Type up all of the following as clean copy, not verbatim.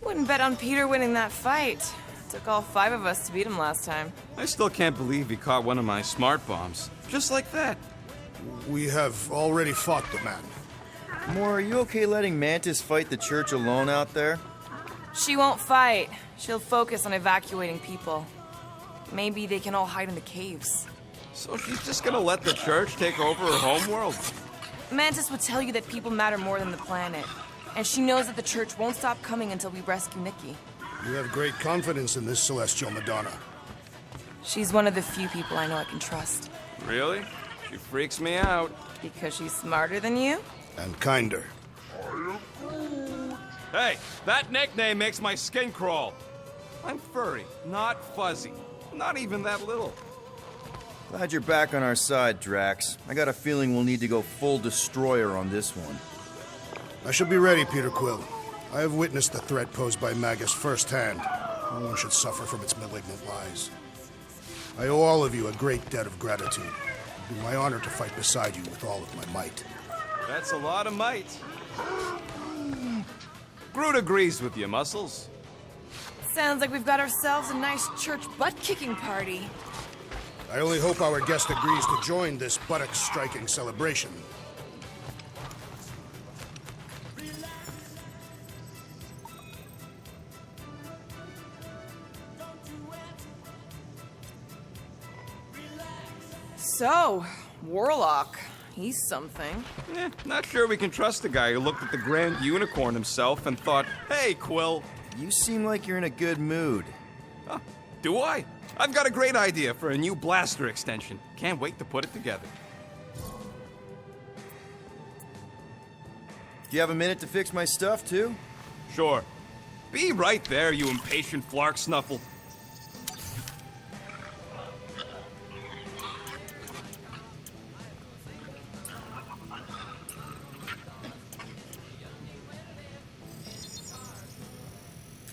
Wouldn't bet on Peter winning that fight. Took all 5 of us to beat him last time. I still can't believe he caught one of my smart bombs. Just like that. We have already fought the man. Moore, are you okay letting Mantis fight the church alone out there? She won't fight. She'll focus on evacuating people. Maybe they can all hide in the caves. So she's just gonna let the church take over her homeworld? Mantis would tell you that people matter more than the planet. And she knows that the church won't stop coming until we rescue Nikki. You have great confidence in this celestial Madonna. She's one of the few people I know I can trust. Really? She freaks me out. Because she's smarter than you? And kinder. Hey, that nickname makes my skin crawl. I'm furry, not fuzzy. Not even that little. Glad you're back on our side, Drax. I got a feeling we'll need to go full destroyer on this one. I shall be ready, Peter Quill. I have witnessed the threat posed by Magus firsthand. No one should suffer from its malignant lies. I owe all of you a great debt of gratitude. It will be my honor to fight beside you with all of my might. That's a lot of might. Groot agrees with you, Muscles. Sounds like we've got ourselves a nice church butt-kicking party. I only hope our guest agrees to join this buttock-striking celebration. So, Warlock. He's something. Not sure we can trust the guy who looked at the Grand Unicorn himself and thought, hey, Quill. You seem like you're in a good mood. Huh, do I? I've got a great idea for a new blaster extension. Can't wait to put it together. Do you have a minute to fix my stuff, too? Sure. Be right there, you impatient Flark Snuffle.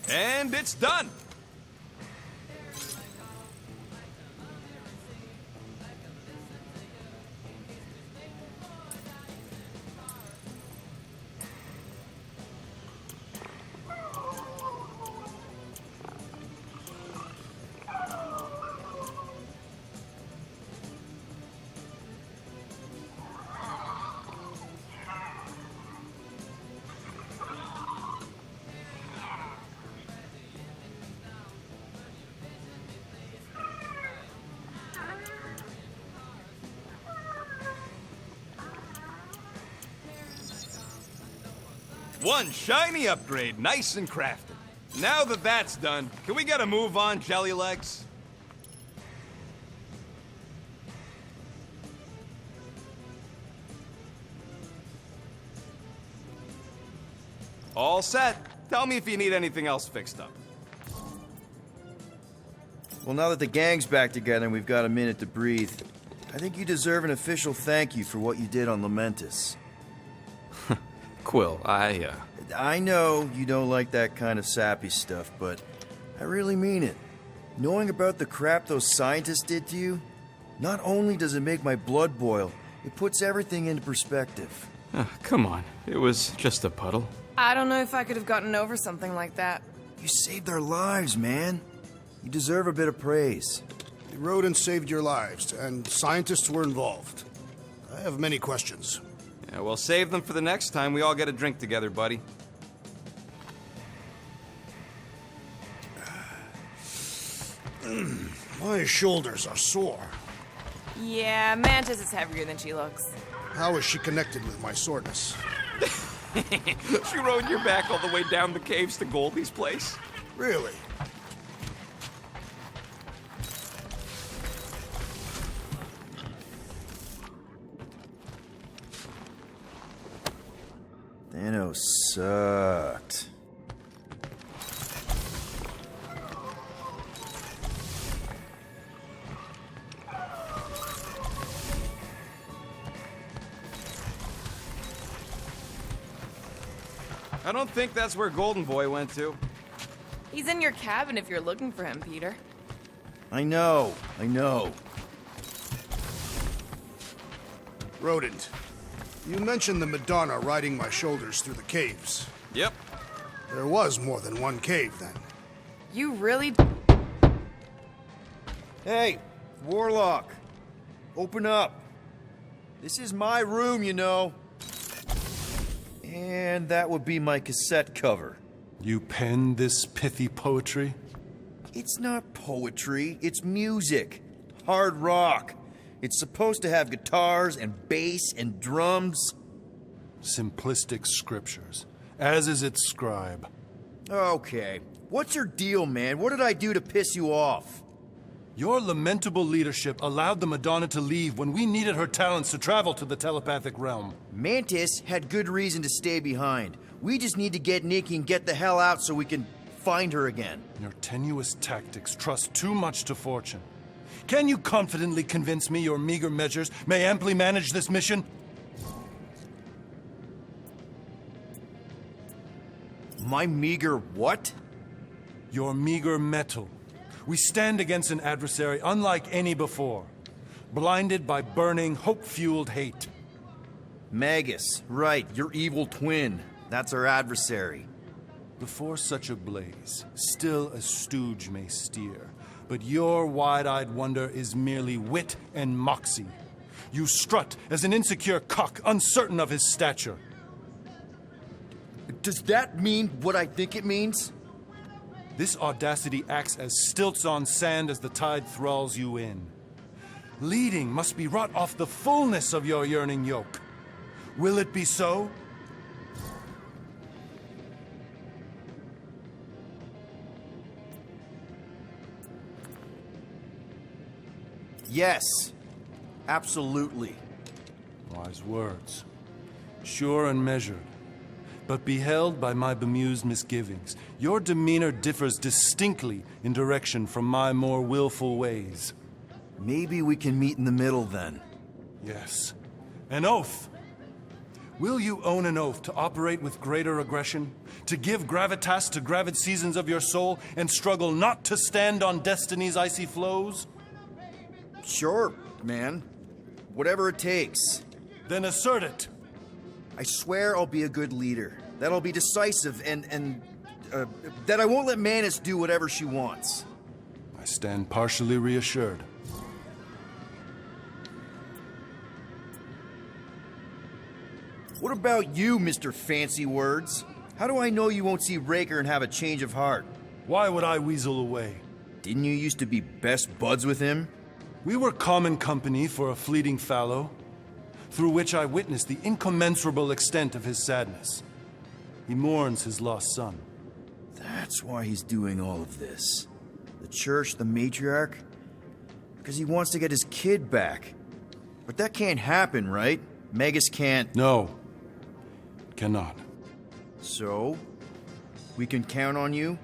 And it's done! One shiny upgrade, nice and crafted. Now that that's done, can we get a move on, Jelly Legs? All set. Tell me if you need anything else fixed up. Well, now that the gang's back together and we've got a minute to breathe, I think you deserve an official thank you for what you did on Lamentus. Quill, I know you don't like that kind of sappy stuff, but I really mean it. Knowing about the crap those scientists did to you, not only does it make my blood boil, it puts everything into perspective. Come on. It was just a puddle. I don't know if I could have gotten over something like that. You saved our lives, man. You deserve a bit of praise. The rodents saved your lives, and scientists were involved. I have many questions. Yeah, we'll save them for the next time we all get a drink together, buddy. My shoulders are sore. Yeah, Mantis is heavier than she looks. How is she connected with my soreness? She rode your back all the way down the caves to Goldie's place? Really? Thanos sucked. I don't think that's where Golden Boy went to. He's in your cabin if you're looking for him, Peter. I know. Rodent, you mentioned the Madonna riding my shoulders through the caves. Yep. There was more than one cave then. You really... Hey, Warlock. Open up. This is my room, you know. And that would be my cassette cover. You penned this pithy poetry? It's not poetry, it's music. Hard rock. It's supposed to have guitars and bass and drums. Simplistic scriptures, as is its scribe. Okay. What's your deal, man? What did I do to piss you off? Your lamentable leadership allowed the Madonna to leave when we needed her talents to travel to the telepathic realm. Mantis had good reason to stay behind. We just need to get Nikki and get the hell out so we can find her again. Your tenuous tactics trust too much to fortune. Can you confidently convince me your meager measures may amply manage this mission? My meager what? Your meager metal. We stand against an adversary unlike any before, blinded by burning, hope-fueled hate. Magus, right, your evil twin. That's our adversary. Before such a blaze, still a stooge may steer, but your wide-eyed wonder is merely wit and moxie. You strut as an insecure cock, uncertain of his stature. Does that mean what I think it means? This audacity acts as stilts on sand as the tide thralls you in. Leading must be wrought off the fullness of your yearning yoke. Will it be so? Yes, absolutely. Wise words. Sure and measured. But beheld by my bemused misgivings, your demeanor differs distinctly in direction from my more willful ways. Maybe we can meet in the middle then. Yes. An oath. Will you own an oath to operate with greater aggression? To give gravitas to gravid seasons of your soul and struggle not to stand on destiny's icy flows? Sure, man. Whatever it takes. Then assert it. I swear I'll be a good leader. That I'll be decisive and that I won't let Manus do whatever she wants. I stand partially reassured. What about you, Mr. Fancy Words? How do I know you won't see Raker and have a change of heart? Why would I weasel away? Didn't you used to be best buds with him? We were common company for a fleeting fallow, through which I witnessed the incommensurable extent of his sadness. He mourns his lost son. That's why he's doing all of this. The church, the matriarch? Because he wants to get his kid back. But that can't happen, right? Magus can't... No. Cannot. So? We can count on you?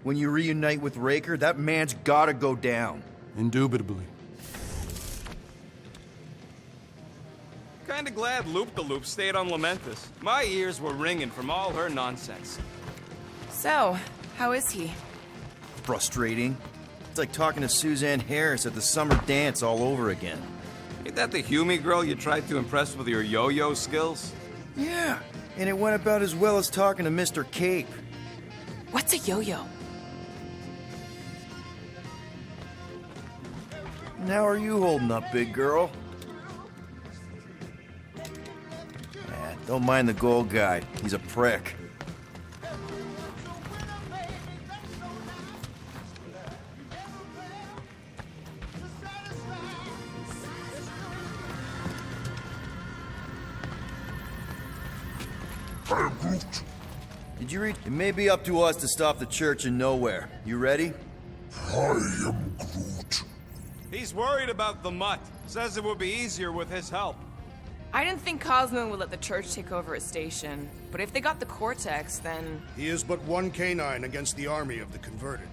When you reunite with Raker, that man's gotta go down. Indubitably. Kinda glad Loop-the-Loop stayed on Lamentus. My ears were ringing from all her nonsense. So, how is he? Frustrating. It's like talking to Suzanne Harris at the summer dance all over again. Ain't that the Hume girl you tried to impress with your yo-yo skills? Yeah, and it went about as well as talking to Mr. Cape. What's a yo-yo? And how are you holding up, big girl? Don't mind the gold guy. He's a prick. Did you read? It may be up to us to stop the church in nowhere. You ready? I am Groot. He's worried about the mutt. Says it would be easier with his help. I didn't think Cosmo would let the church take over a station, but if they got the Cortex, then... He is but one canine against the army of the converted.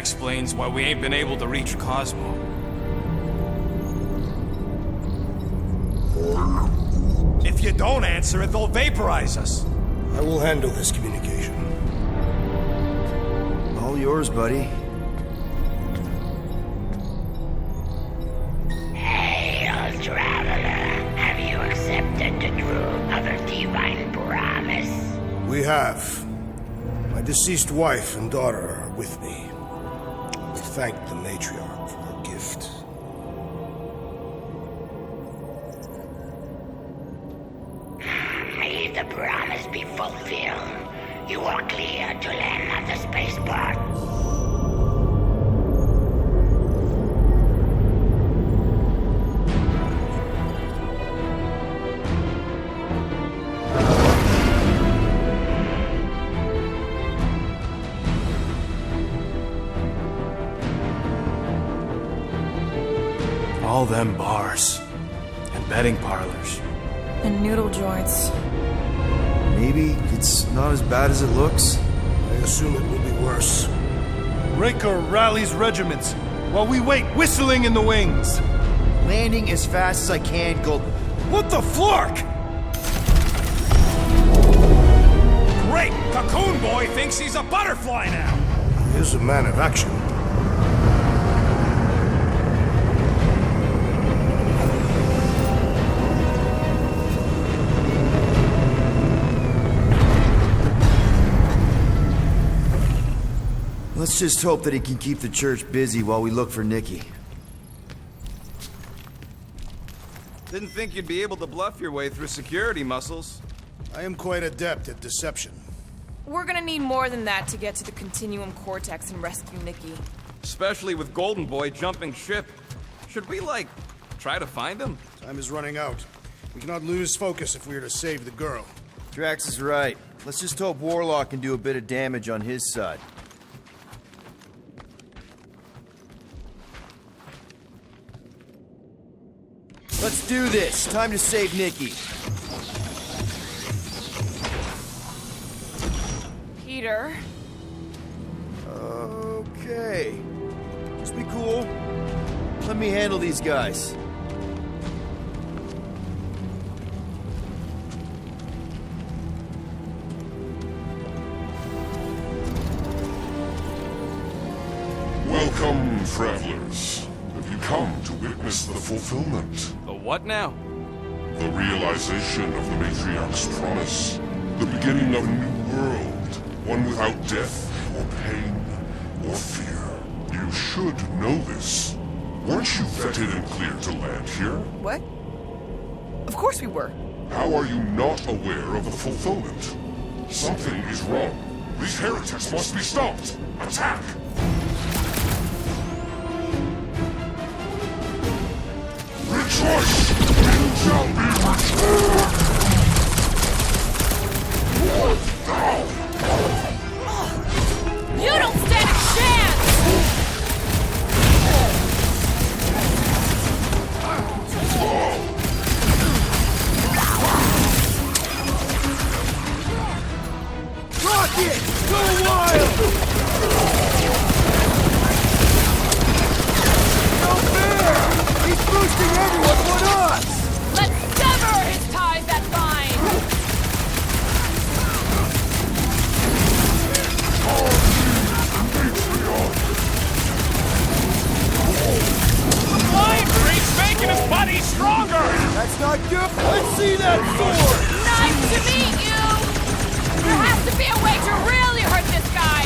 explains why we ain't been able to reach Cosmo. If you don't answer it, they'll vaporize us. I will handle this communication. All yours, buddy. Hail, traveler. Have you accepted the truth of a divine promise? We have. My deceased wife and daughter are with me. We thank the matriarch for her gift. May the promise be fulfilled. You are clear to land at the spaceport. All them bars and betting parlors. And noodle joints. Maybe it's not as bad as it looks. I assume it will be worse. Raker rallies regiments while we wait whistling in the wings. Landing as fast as I can, Gold. What the flark? Great! Cocoon Boy thinks he's a butterfly now! He is a man of action. Let's just hope that he can keep the church busy while we look for Nikki. Didn't think you'd be able to bluff your way through security muscles. I am quite adept at deception. We're gonna need more than that to get to the Continuum Cortex and rescue Nikki. Especially with Golden Boy jumping ship. Should we, like, try to find him? Time is running out. We cannot lose focus if we are to save the girl. Drax is right. Let's just hope Warlock can do a bit of damage on his side. Let's do this. Time to save Nikki. Peter. Okay. Just be cool. Let me handle these guys. Welcome, travelers. Have you come to witness the fulfillment? The what now? The realization of the Matriarch's promise. The beginning of a new world. One without death, or pain, or fear. You should know this. Weren't you vetted and cleared to land here? What? Of course we were. How are you not aware of the fulfillment? Something is wrong. These heretics must be stopped. Attack! Rejoice! You shall be restored! You don't stand a chance! Rocket! Go wild! No fair! He's boosting everyone but us! Let's sever his ties that bind! Mind freak's making his body stronger! That's not good! Let's see that sword! Nice to meet you! There has to be a way to really hurt this guy!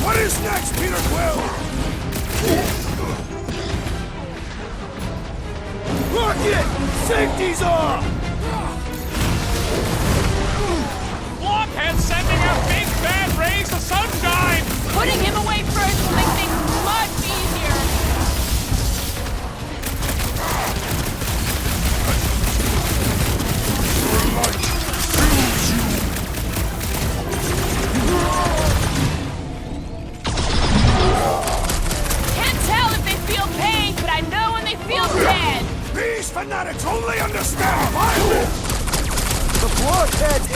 What is next, Peter Quill? Rocket! Safety's off! Blockhead sending out big bad rays of sunshine! Putting him away first will make things much easier.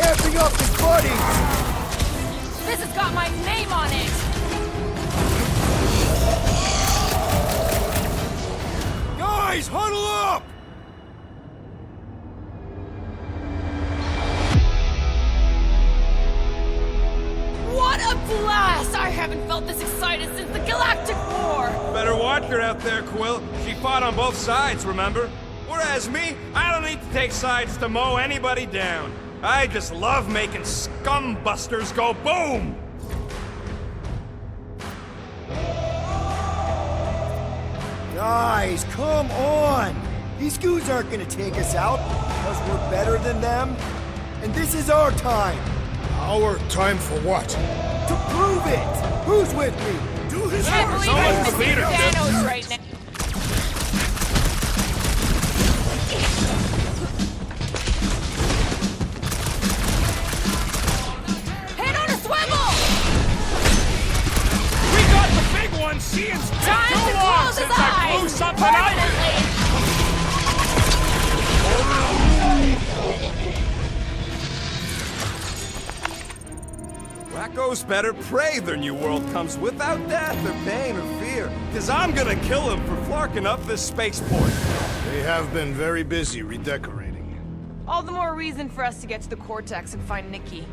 Amping up his buddies! This has got my name on it! Guys, huddle up! What a blast! I haven't felt this excited since the Galactic War! Better watch her out there, Quill. She fought on both sides, remember? Whereas me, I don't need to take sides to mow anybody down. I just love making scumbusters go boom! Guys, come on! These goons aren't gonna take us out because we're better than them. And this is our time Our time for what? to prove it! Who's with me? Do his Can't work! believe I'm missing Thanos right now. Head on a swivel! We got the big one! Seeing's been Time too to long close his since I blew eyes! something up! Permanently! Wacko's better pray their new world comes without death or pain or fear. Cause I'm gonna kill him for flarking up this spaceport. They have been very busy redecorating. All the more reason for us to get to the Cortex and find Nikki.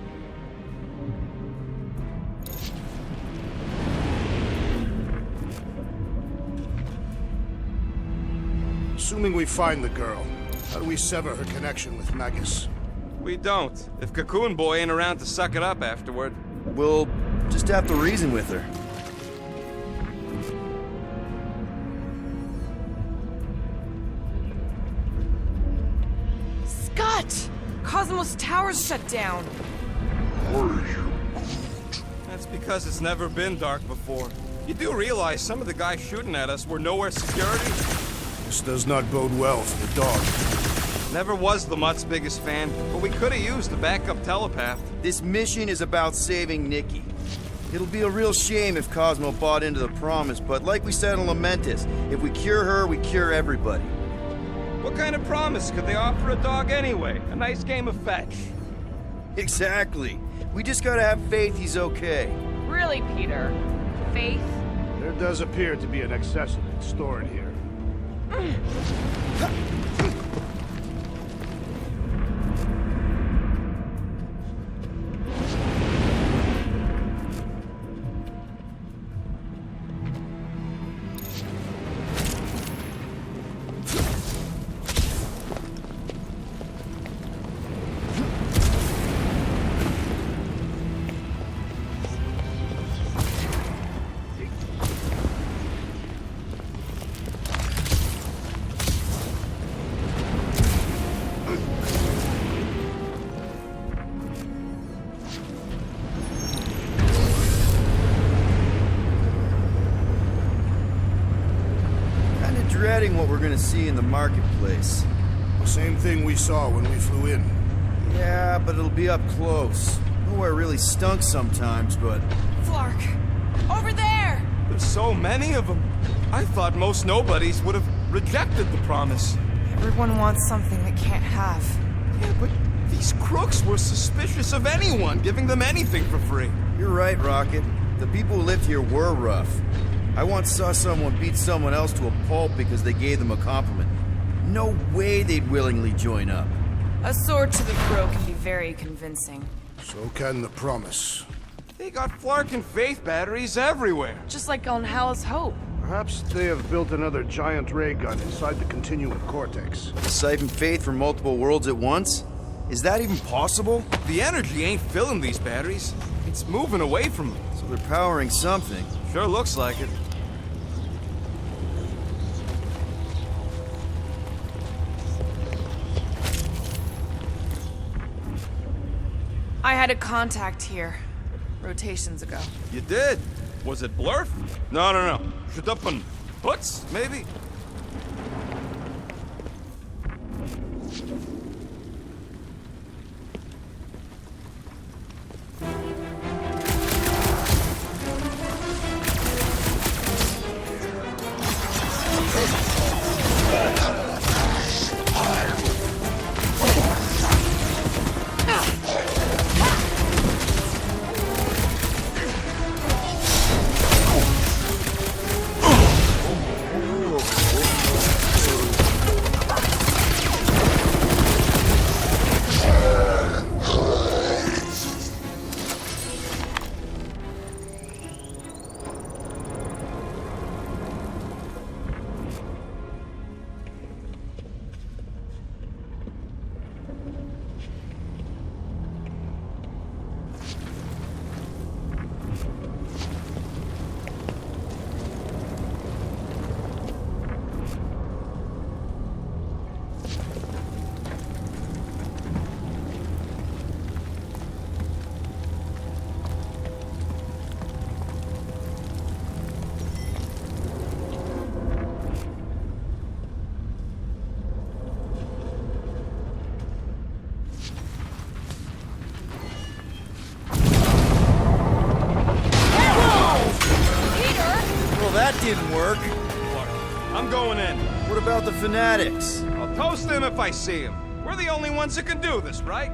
Assuming we find the girl, how do we sever her connection with Magus? We don't. If Cocoon Boy ain't around to suck it up afterward. We'll just have to reason with her. Scott! Cosmos Tower's shut down. That's because it's never been dark before. You do realize some of the guys shooting at us were nowhere security? This does not bode well for the dog. Never was the Mutt's biggest fan, but we could have used a backup telepath. This mission is about saving Nikki. It'll be a real shame if Cosmo bought into the promise, but like we said on Lamentus, if we cure her, we cure everybody. What kind of promise could they offer a dog anyway? A nice game of fetch. Exactly. We just gotta have faith he's okay. Really, Peter? Faith? There does appear to be an accessory stored here. Dreading what we're gonna see in the marketplace. Same thing we saw when we flew in. Yeah, but it'll be up close. Nowhere really stunk sometimes, but... Flark! Over there! There's so many of them. I thought most nobodies would have rejected the promise. Everyone wants something they can't have. Yeah, but these crooks were suspicious of anyone giving them anything for free. You're right, Rocket. The people who lived here were rough. I once saw someone beat someone else to a pulp because they gave them a compliment. No way they'd willingly join up. A sword to the throat can be very convincing. So can the promise. They got Flark and Faith batteries everywhere. Just like on Hala's Hope. Perhaps they have built another giant ray gun inside the continuum cortex. Siphon faith from multiple worlds at once? Is that even possible? The energy ain't filling these batteries. It's moving away from them. So they're powering something. Sure looks like it. I had a contact here, rotations ago. You did? Was it Blurf? No. Shtuppen. Butz, maybe? didn't work. I'm going in. What about the fanatics? I'll toast them if I see them. We're the only ones that can do this, right?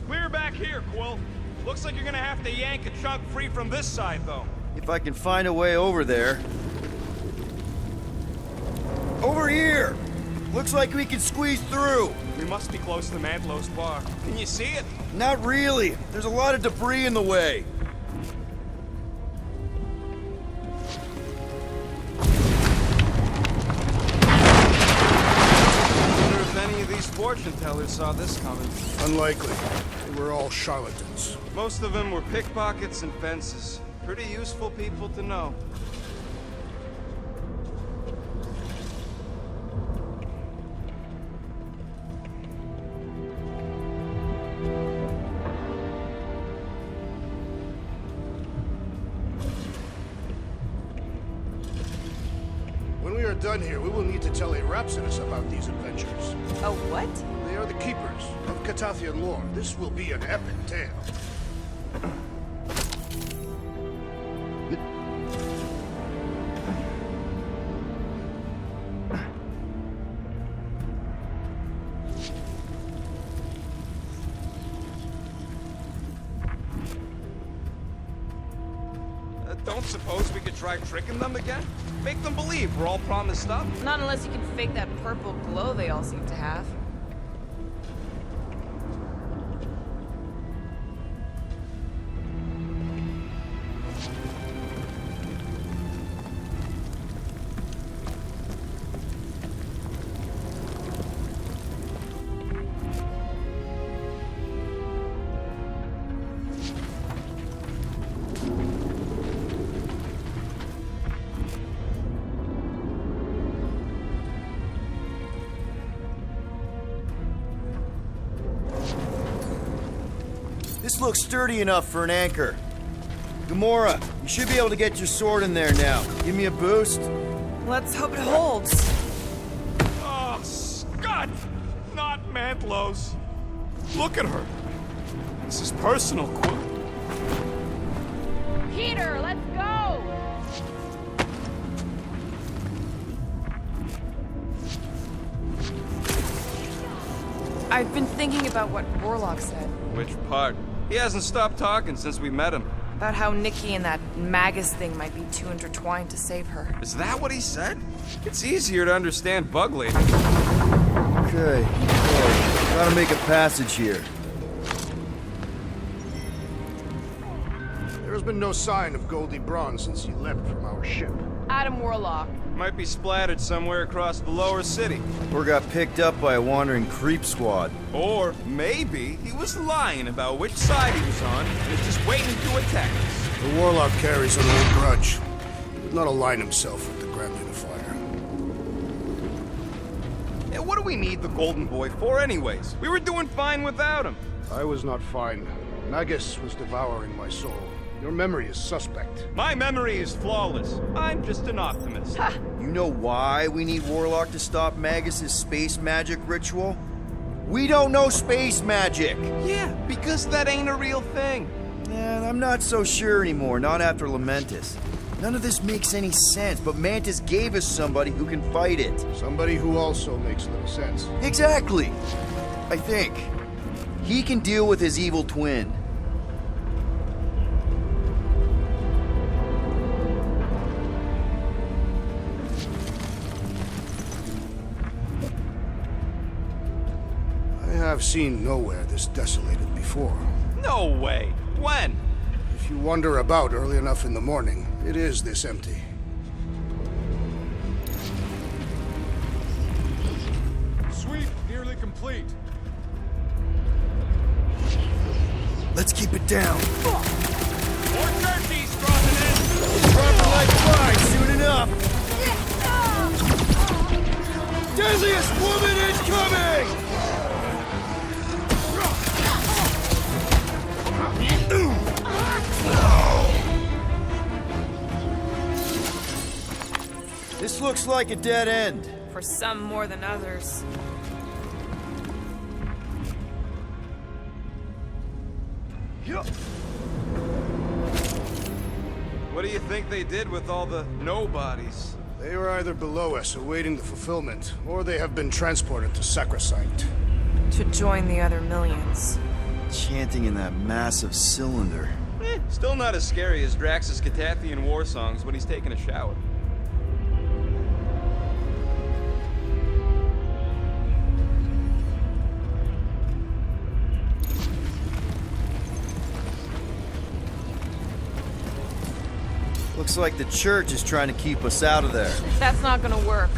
Clear back here, Quill. Looks like you're gonna have to yank a chunk free from this side, though. If I can find a way over there. Over here! Looks like we can squeeze through. We must be close to Mantlow's bar. Can you see it? Not really. There's a lot of debris in the way. I wonder if any of these fortune tellers saw this coming. Unlikely. They were all charlatans. Most of them were pickpockets and fences. Pretty useful people to know. When we are done here, we will need to tell a Rhapsodus about these adventures. A what? They are the keepers of Catathian lore. This will be an epic tale. Don't suppose we could try tricking them again? Make them believe we're all promised stuff? Not unless you can fake that purple glow they all seem to have. This looks sturdy enough for an anchor. Gamora, you should be able to get your sword in there now. Give me a boost. Let's hope it holds. Oh, Scott! Not Mantlow's. Look at her. This is personal, Quill. Peter, let's go! I've been thinking about what Warlock said. Which part? He hasn't stopped talking since we met him. About how Nikki and that Magus thing might be too intertwined to save her. Is that what he said? It's easier to understand Bug Lady. Okay. Gotta make a passage here. There has been no sign of Goldie Braun since he left from our ship. Adam Warlock. Might be splattered somewhere across the lower city. Or got picked up by a wandering creep squad. Or maybe he was lying about which side he was on and is just waiting to attack us. The Warlock carries an old grudge. He would not align himself with the Grand Unifier. And what do we need the Golden Boy for anyways? We were doing fine without him. I was not fine. Magus was devouring my soul. Your memory is suspect. My memory is flawless. I'm just an optimist. You know why we need Warlock to stop Magus' space magic ritual? We don't know space magic! Yeah, because that ain't a real thing. And I'm not so sure anymore, not after Lamentus. None of this makes any sense, but Mantis gave us somebody who can fight it. Somebody who also makes little sense. Exactly! I think. He can deal with his evil twin. I have seen nowhere this desolated before. No way. When? If you wander about early enough in the morning, it is this empty. Sweep nearly complete. Let's keep it down. More turkeys dropping in! Drop her like flies soon enough. Deadliest woman is coming! This looks like a dead end. For some more than others. What do you think they did with all the nobodies? They are either below us awaiting the fulfillment, or they have been transported to Sacrosanct. To join the other millions. Chanting in that massive cylinder. Still not as scary as Drax's Catathian war songs when he's taking a shower. Looks like the church is trying to keep us out of there. That's not gonna work.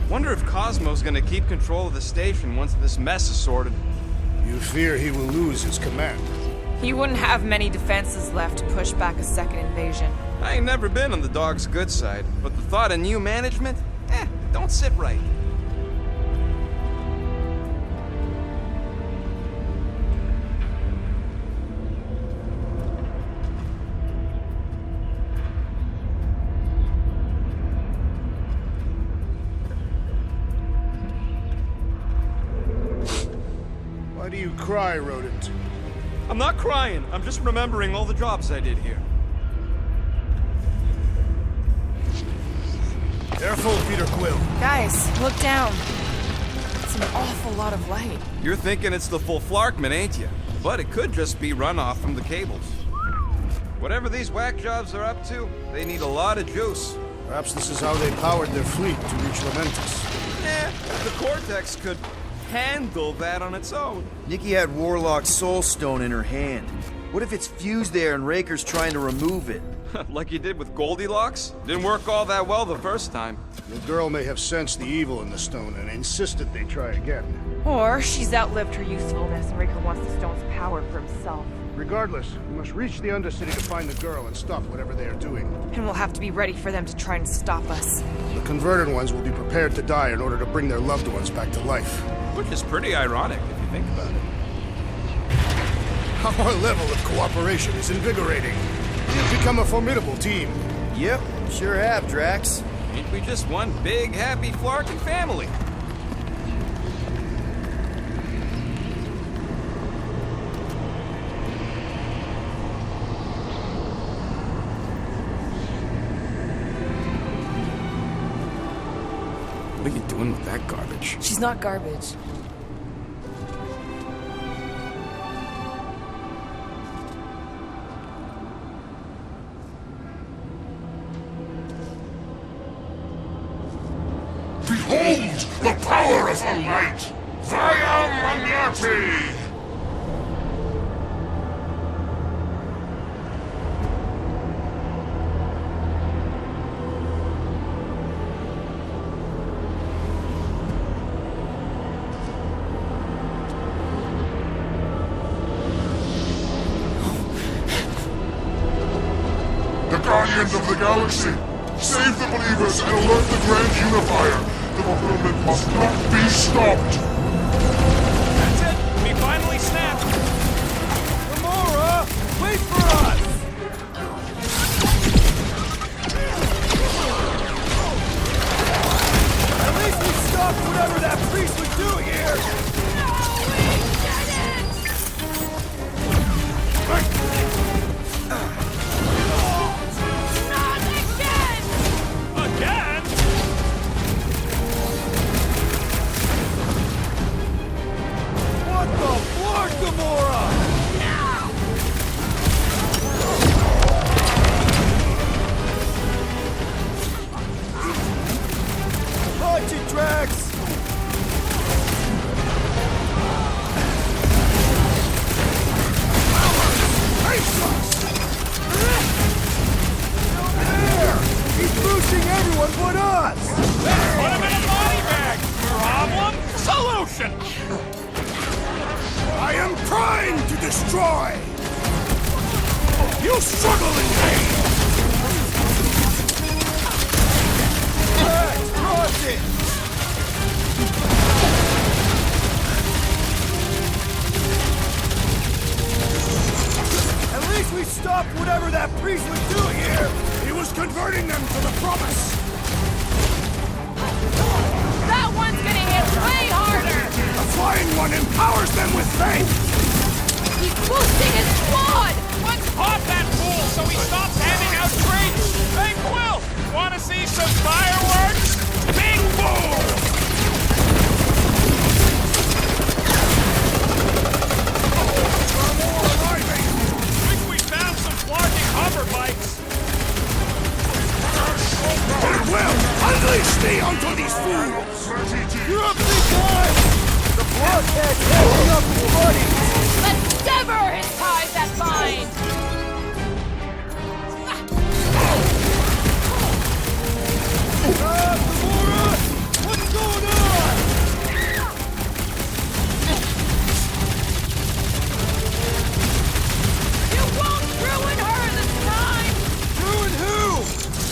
Wonder if Cosmo's gonna keep control of the station once this mess is sorted. You fear he will lose his command. He wouldn't have many defenses left to push back a second invasion. I ain't never been on the dog's good side, but the thought of new management? Don't sit right. Why do you cry, rodent? I'm not crying. I'm just remembering all the jobs I did here. Careful, Peter Quill. Guys, look down. It's an awful lot of light. You're thinking it's the full Flarkman, ain't you? But it could just be runoff from the cables. Whatever these whack jobs are up to, they need a lot of juice. Perhaps this is how they powered their fleet to reach Lamentus. The Cortex could handle that on its own. Nikki had Warlock's Soul Stone in her hand. What if it's fused there and Raker's trying to remove it? Like you did with Goldilocks? Didn't work all that well the first time. The girl may have sensed the evil in the stone and insisted they try again. Or she's outlived her usefulness and Raker wants the stone's power for himself. Regardless, we must reach the Undercity to find the girl and stop whatever they are doing. And we'll have to be ready for them to try and stop us. The converted ones will be prepared to die in order to bring their loved ones back to life. Which is pretty ironic if you think about it. Our level of cooperation is invigorating. We have become a formidable team. Yep, sure have, Drax. Ain't we just one big, happy Flarkin family? What are you doing with that garbage? She's not garbage. Behold the power of the light! Vaya Magnati! The Guardians of the Galaxy! Save the believers and alert the Grand Unifier! The fulfillment must not be stopped! That's it! We finally snapped! Gamora! Wait for us! At least we stopped whatever that priest was doing here! Again? What the fuck, Gamora? Punch it, Drax! He's boosting everyone but us! Put him in a body bag! Problem? Solution! I am trying to destroy! You struggle in vain! Drax, cross it! At least we stopped whatever that priest was doing here! He was converting them to the promise! one's getting hit way harder! The flying one empowers them with faith! He's boosting his squad! Let's pop that fool so he stops handing out drinks! Hey, Quill! Wanna see some fireworks? Big boom! Think we found some flaunting hover bikes! Well, unleash me onto these fools! You're up, big guy! The blockhead's holding up his buddy! Let's sever his ties that bind! Gamora! What's going on? You won't ruin her this time! Ruin who?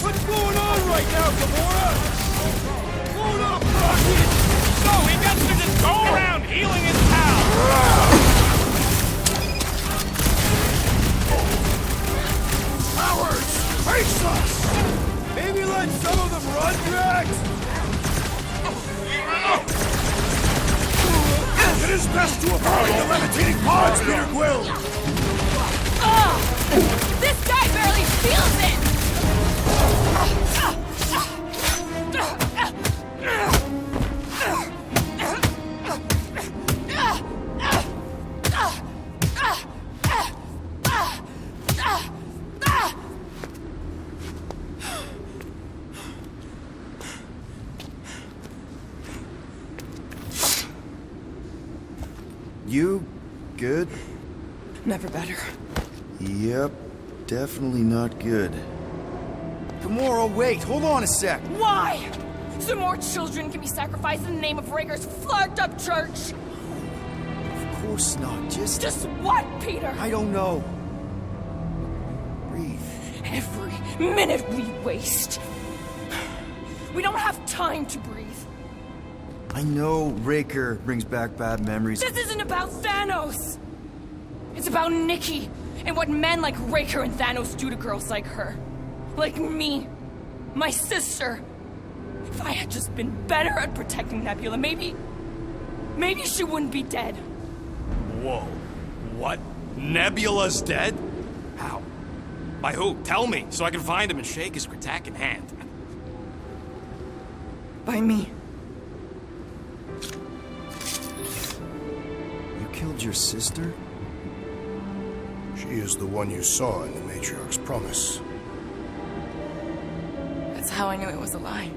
What's going on right now, Gamora? Hold up, Rocket! So he gets to just go around healing his pals! Cowards! Face us! Maybe let some of them run, Drax? It is best to avoid the levitating pods, Peter Quill! Ugh! This guy barely feels it! You good? Never better. Yep, definitely not good. Gamora, wait, hold on a sec. Why? So more children can be sacrificed in the name of Raker's flarked up church? Of course not, Just what, Peter? I don't know. Breathe. Every minute we waste. We don't have time to breathe. I know Raker brings back bad memories. This isn't about Thanos. It's about Nikki and what men like Raker and Thanos do to girls like her. Like me. My sister. If I had just been better at protecting Nebula, maybe she wouldn't be dead. Whoa. What? Nebula's dead? How? By who? Tell me, so I can find him and shake his Kratak in hand. By me. You killed your sister? She is the one you saw in the Matriarch's promise. That's how I knew it was a lie.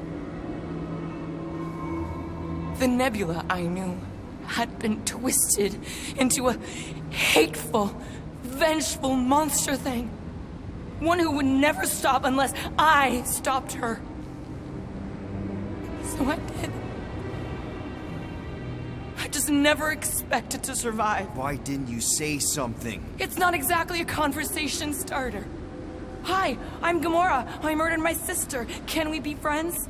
The Nebula I knew had been twisted into a hateful, vengeful monster thing. One who would never stop unless I stopped her. So I did. I just never expected to survive. Why didn't you say something? It's not exactly a conversation starter. Hi, I'm Gamora. I murdered my sister. Can we be friends?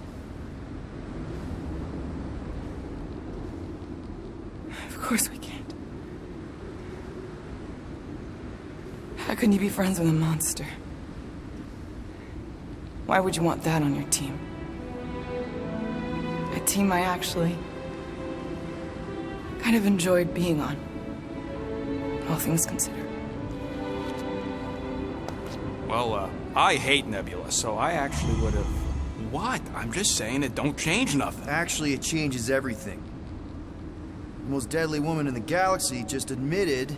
Of course we can't. How can you be friends with a monster? Why would you want that on your team? A team I actually kind of enjoyed being on. All things considered. Well, I hate Nebula, so I actually would have... What? I'm just saying it don't change nothing. Actually, it changes everything. The most deadly woman in the galaxy just admitted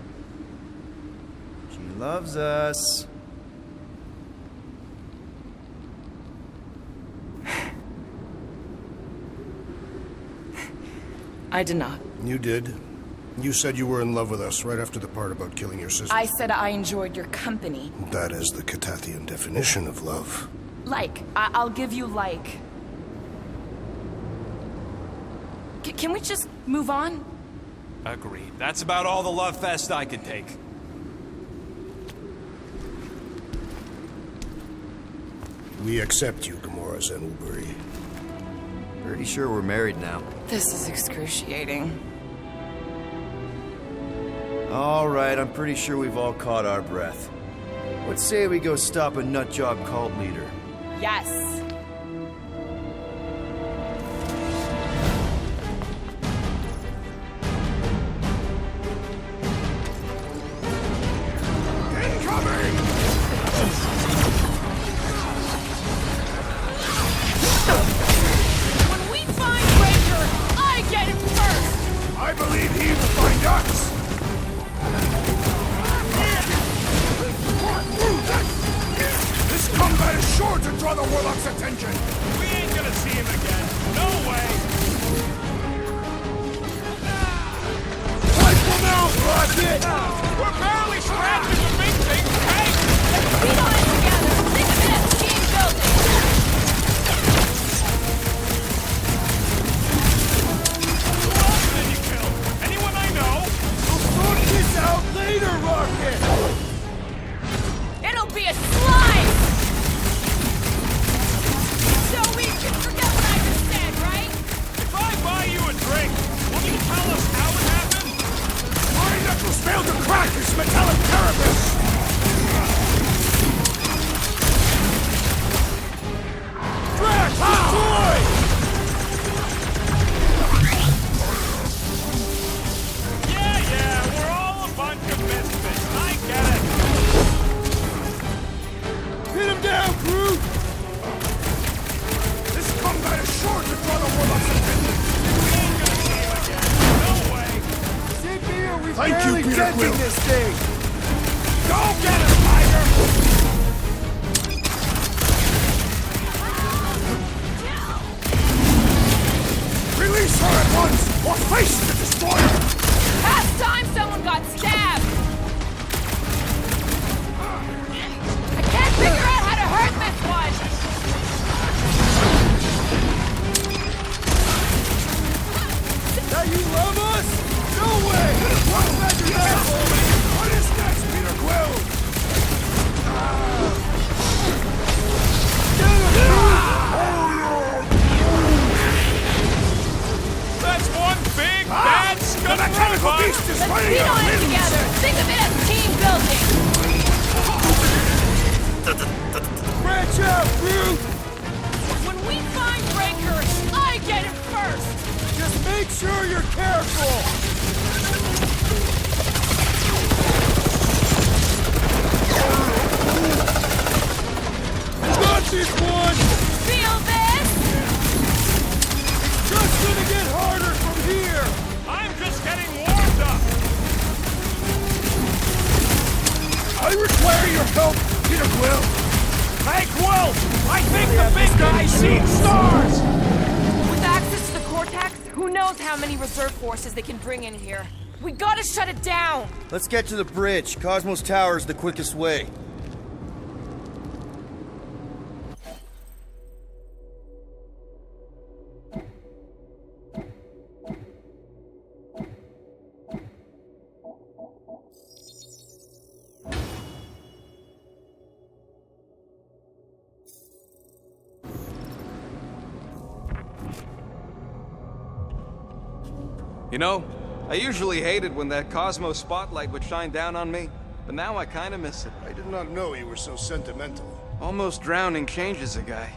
she loves us. I did not. You did. You said you were in love with us right after the part about killing your sister. I said I enjoyed your company. That is the Catathian definition of love. Like. I'll give you like. Can we just move on? Agreed. That's about all the love fest I could take. We accept you, Gamora Zenwuberi. Pretty sure we're married now. This is excruciating. All right, I'm pretty sure we've all caught our breath. Let's say we go stop a nutjob cult leader. Yes. to draw the Warlock's attention! We ain't gonna see him again. No way! Wipe them out, Rocket! We're barely scratching the big thing, okay? Let's beat on it together. Think of it as team building. Who else did you kill? Anyone I know? We'll sort this out later, Rocket! It'll be a slice! So we can forget what I just said, right? If I buy you a drink, will you tell us how it happened? My knuckles failed to crack his metallic carapace! Drax, destroy! Yeah, we're all a bunch of misfits. I get it. Hit him down, Groot! This combat is sure to draw the Warlock's attention! We ain't gonna see him again. No way. Sit here, we've Thank you, barely Peter dented Quill. this thing! Go get him, Tiger! Release her at once, or face the destroyer! Past time someone got stabbed! I can't figure out how to hurt this one! Now you love us? No way! What's that you What is next, Peter Quill? That's one big, bad The scum mechanical robot. beast is Let's fighting beat our on it limbs! together! Think of it as team building! Branch out, Groot! When we find Breaker, I get him first! Just make sure you're careful! Got this one! Feel this? Just gonna get harder from here! I'm just getting warmed up. I require your help, Peter Quill! Hey, Quill! I think the big guy's seen stars! With access to the Cortex, who knows how many reserve forces they can bring in here. We gotta shut it down! Let's get to the bridge. Cosmos Tower is the quickest way. You know, I usually hated when that Cosmo spotlight would shine down on me, but now I kinda miss it. I did not know you were so sentimental. Almost drowning changes a guy.